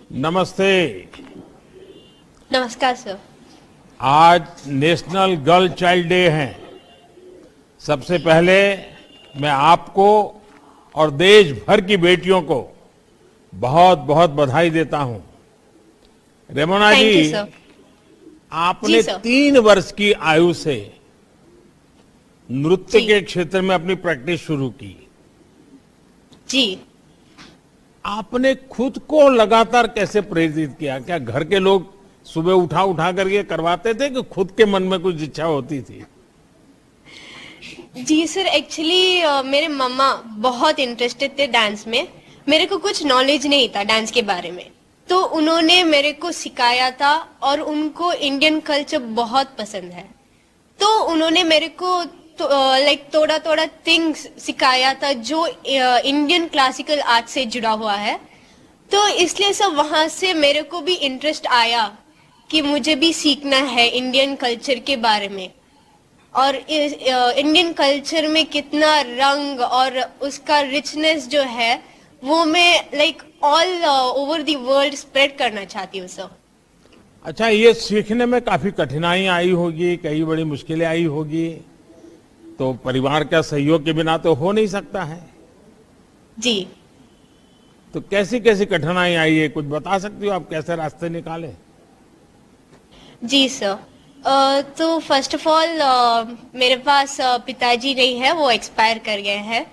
नमस्ते। नमस्कार सर। आज नेशनल गर्ल चाइल्ड डे है। सबसे पहले मैं आपको और देश भर की बेटियों को बहुत बहुत बधाई देता हूं। रेमोना थैंक यू जी, सर। आपने जी सर। 3 वर्ष की आयु से नृत्य जी के क्षेत्र में अपनी प्रैक्टिस शुरू की। जी आपने खुद को लगातार कैसे प्रेरित किया? क्या घर के लोग सुबह उठा उठा करके करवाते थे कि खुद के मन में कुछ इच्छा होती थी? जी सर, एक्चुअली मेरे मम्मा बहुत इंटरेस्टेड थे डांस में। मेरे को कुछ नॉलेज नहीं था डांस के बारे में, तो उन्होंने मेरे को सिखाया था और उनको इंडियन कल्चर बहुत पसंद है। तो उन्होंने मेरे को लाइक थोड़ा थोड़ा थिंग्स सिखाया था जो इंडियन क्लासिकल आर्ट से जुड़ा हुआ है। तो इसलिए सब वहां से मेरे को भी इंटरेस्ट आया कि मुझे भी सीखना है इंडियन कल्चर के बारे में। और इंडियन कल्चर में कितना रंग और उसका रिचनेस जो है वो मैं like all over the world spread करना चाहती हूँ सर। अच्छा, ये सीखने में काफी कठिनाई आई होगी, कई बड़ी मुश्किलें आई होगी, तो परिवार का सहयोग के बिना तो हो नहीं सकता है। जी तो कैसी कैसी कठिनाई आई है, कुछ बता सकती हो आप? कैसे रास्ते निकाले? जी सर। तो फर्स्ट ऑफ ऑल मेरे पास पिताजी नहीं है, वो एक्सपायर कर गए हैं।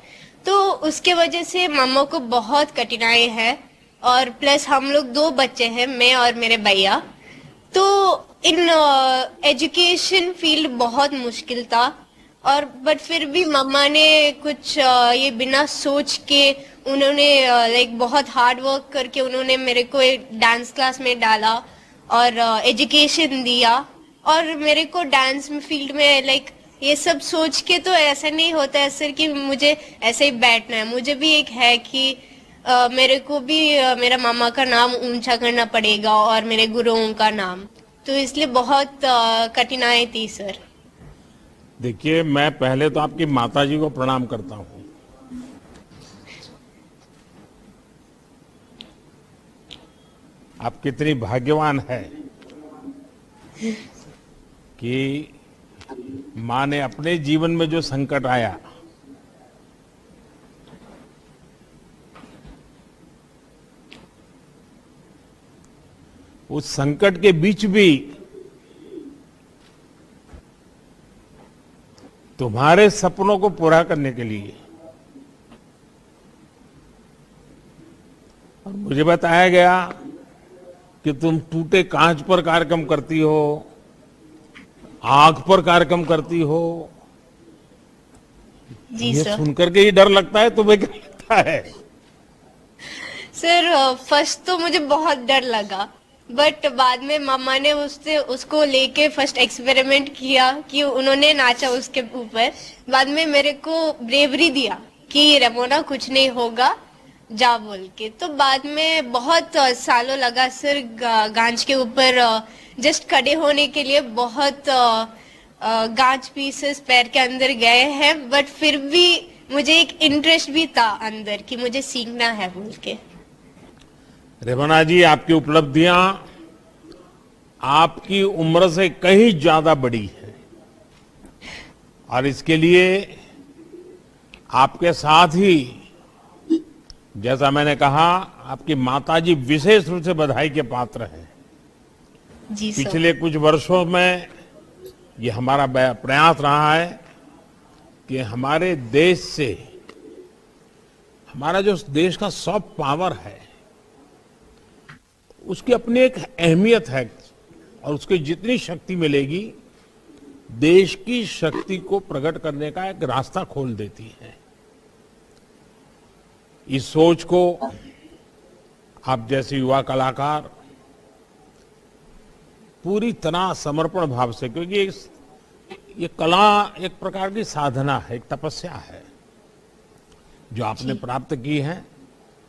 तो उसके वजह से मम्मा को बहुत कठिनाई है। और प्लस हम लोग 2 बच्चे हैं, मैं और मेरे भैया। तो इन एजुकेशन फील्ड बहुत मुश्किल था। और बट फिर भी मम्मा ने कुछ ये बिना सोच के उन्होंने लाइक बहुत हार्ड वर्क करके उन्होंने मेरे को एक डांस क्लास में डाला और एजुकेशन दिया। और मेरे को डांस में फील्ड में लाइक ये सब सोच के तो ऐसा नहीं होता है सर कि मुझे ऐसे ही बैठना है। मुझे भी एक है कि मेरे को भी मेरा मामा का नाम ऊंचा करना पड़ेगा और मेरे गुरुओं का नाम। तो इसलिए बहुत कठिनाई थी सर। देखिए, मैं पहले तो आपकी माताजी को प्रणाम करता हूं। आप कितनी भाग्यवान है कि मां ने अपने जीवन में जो संकट आया, उस संकट के बीच भी तुम्हारे सपनों को पूरा करने के लिए, और मुझे बताया गया कि तुम टूटे कांच पर कार्यक्रम करती हो, आग पर कार्यक्रम करती हो। जी ये सर। सुनकर के ही डर लगता है। तुम्हें क्या लगता है? सर फर्स्ट तो मुझे बहुत डर लगा, बट बाद में मम्मा ने उसको लेके फर्स्ट एक्सपेरिमेंट किया कि उन्होंने नाचा उसके ऊपर। बाद में मेरे को ब्रेवरी दिया कि रेमोना कुछ नहीं होगा, जा बोल के। तो बाद में बहुत सालों लगा सर गांच के ऊपर जस्ट खड़े होने के लिए। बहुत गांच पीसेस पैर के अंदर गए हैं, बट फिर भी मुझे एक इंटरेस्ट भी था अंदर कि मुझे सीखना है बोल के। रेमोना जी, आपकी उपलब्धियां आपकी उम्र से कहीं ज्यादा बड़ी है, और इसके लिए आपके साथ ही, जैसा मैंने कहा, आपकी माताजी विशेष रूप से बधाई के पात्र हैं। जी सर। पिछले कुछ वर्षों में ये हमारा प्रयास रहा है कि हमारे देश से, हमारा जो देश का सॉफ्ट पावर है, उसकी अपनी एक अहमियत है, और उसकी जितनी शक्ति मिलेगी, देश की शक्ति को प्रकट करने का एक रास्ता खोल देती है। इस सोच को आप जैसे युवा कलाकार पूरी तरह समर्पण भाव से, क्योंकि ये कला एक प्रकार की साधना है, एक तपस्या है जो आपने प्राप्त की है।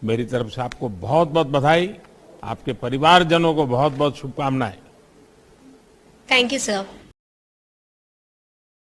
मेरी तरफ से आपको बहुत बहुत बधाई, आपके परिवारजनों को बहुत बहुत शुभकामनाएं। Thank you sir.